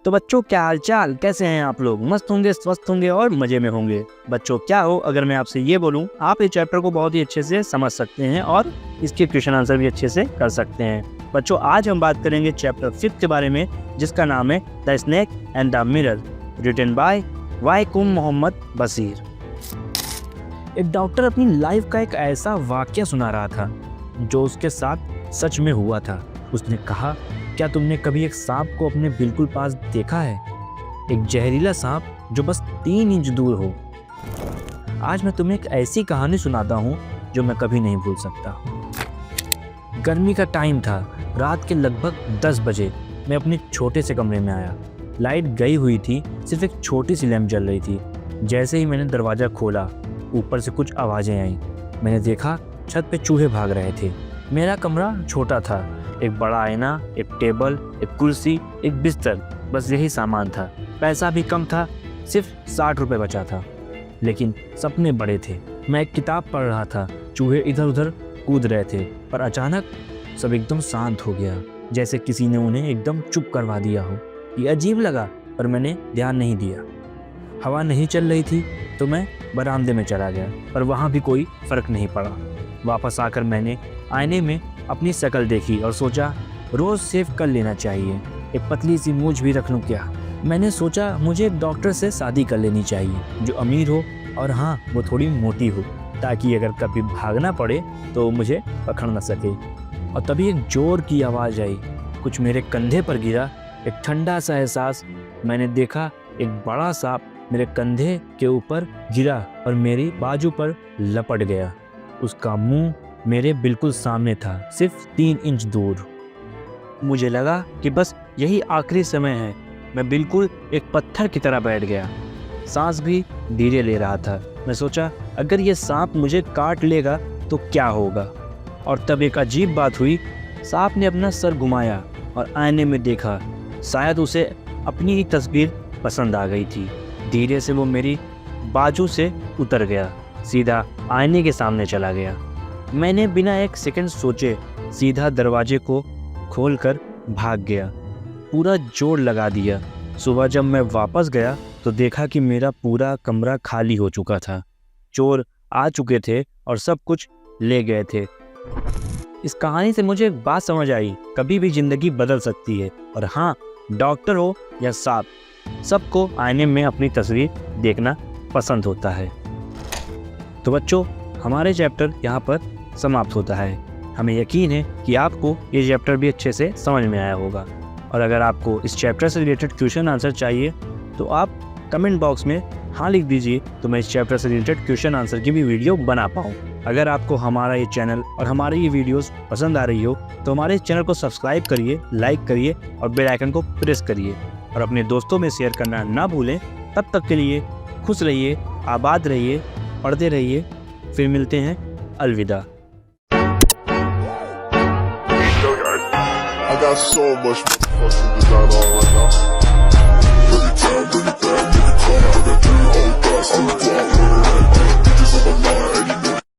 तो बच्चों, क्या हालचाल, कैसे हैं आप लोग? मस्त होंगे, स्वस्थ होंगे और मजे में होंगे। बच्चों, क्या हो अगर मैं आपसे ये बोलूं, आप इस चैप्टर को बहुत ही अच्छे से समझ सकते हैं और इसके क्वेश्चन आंसर भी अच्छे से कर सकते हैं। बच्चों, आज हम बात करेंगे चैप्टर 5 के बारे में, जिसका नाम है the snake and the mirror, written by Vaikom Muhammad Basheer. एक डॉक्टर अपनी लाइफ का एक ऐसा वाकया सुना रहा था जो उसके साथ सच में हुआ था। उसने कहा, क्या तुमने कभी एक सांप को अपने बिल्कुल पास देखा है? एक जहरीला सांप जो बस 3 इंच दूर हो। आज मैं तुम्हें एक ऐसी कहानी सुनाता हूँ जो मैं कभी नहीं भूल सकता। गर्मी का टाइम था, रात के लगभग 10 बजे मैं अपने छोटे से कमरे में आया। लाइट गई हुई थी, सिर्फ एक छोटी सी लैंप जल रही थी। जैसे ही मैंने दरवाज़ा खोला, ऊपर से कुछ आवाज़ें आईं। मैंने देखा छत पे चूहे भाग रहे थे। मेरा कमरा छोटा था, एक बड़ा आईना, एक टेबल, एक कुर्सी, एक बिस्तर, बस यही सामान था। पैसा भी कम था, सिर्फ 60 रुपये बचा था, लेकिन सपने बड़े थे। मैं एक किताब पढ़ रहा था, चूहे इधर उधर कूद रहे थे, पर अचानक सब एकदम शांत हो गया, जैसे किसी ने उन्हें एकदम चुप करवा दिया हो। ये अजीब लगा, पर मैंने ध्यान नहीं दिया। हवा नहीं चल रही थी तो मैं बरामदे में चला गया, पर वहाँ भी कोई फ़र्क नहीं पड़ा। वापस आकर मैंने आईने में अपनी शक्ल देखी और सोचा, रोज़ शेव कर लेना चाहिए, एक पतली सी मूंछ भी रख लूँ क्या। मैंने सोचा मुझे एक डॉक्टर से शादी कर लेनी चाहिए जो अमीर हो और हाँ, वो थोड़ी मोटी हो, ताकि अगर कभी भागना पड़े तो मुझे पकड़ न सके। और तभी एक जोर की आवाज़ आई, कुछ मेरे कंधे पर गिरा। एक ठंडा सा एहसास, मैंने देखा एक बड़ा सांप मेरे कंधे के ऊपर गिरा और मेरी बाजू पर लपट गया। उसका मुंह मेरे बिल्कुल सामने था, सिर्फ 3 इंच दूर। मुझे लगा कि बस यही आखिरी समय है। मैं बिल्कुल एक पत्थर की तरह बैठ गया, सांस भी धीरे ले रहा था। मैं सोचा, अगर ये सांप मुझे काट लेगा तो क्या होगा। और तब एक अजीब बात हुई, सांप ने अपना सर घुमाया और आईने में देखा। शायद उसे अपनी ही तस्वीर पसंद आ गई थी। धीरे से वो मेरी बाजू से उतर गया, सीधा आईने के सामने चला गया। मैंने बिना एक सेकंड सोचे सीधा दरवाजे को खोलकर भाग गया, पूरा जोर लगा दिया। सुबह जब मैं वापस गया तो देखा कि मेरा पूरा कमरा खाली हो चुका था। चोर आ चुके थे और सब कुछ ले गए थे। इस कहानी से मुझे एक बात समझ आई, कभी भी ज़िंदगी बदल सकती है। और हाँ, डॉक्टर हो या सांप, सबको आईने में अपनी तस्वीर देखना पसंद होता है। तो बच्चों, हमारे चैप्टर यहाँ पर समाप्त होता है। हमें यकीन है कि आपको ये चैप्टर भी अच्छे से समझ में आया होगा। और अगर आपको इस चैप्टर से रिलेटेड क्वेश्चन आंसर चाहिए तो आप कमेंट बॉक्स में हाँ लिख दीजिए, तो मैं इस चैप्टर से रिलेटेड क्वेश्चन आंसर की भी वीडियो बना पाऊँ। अगर आपको हमारा ये चैनल और हमारी ये वीडियोस पसंद आ रही हो तो हमारे चैनल को सब्सक्राइब करिए, लाइक करिए और बेल आइकन को प्रेस करिए और अपने दोस्तों में शेयर करना ना भूलें। तब तक के लिए खुश रहिए, आबाद रहिए, पढ़ते रहिए। फिर मिलते हैं, अलविदा। I got so much fucking design on right now. Bring it down, bring it down, bring it down. I got 3 whole thoughts, 2 thoughts, bitches on my mind.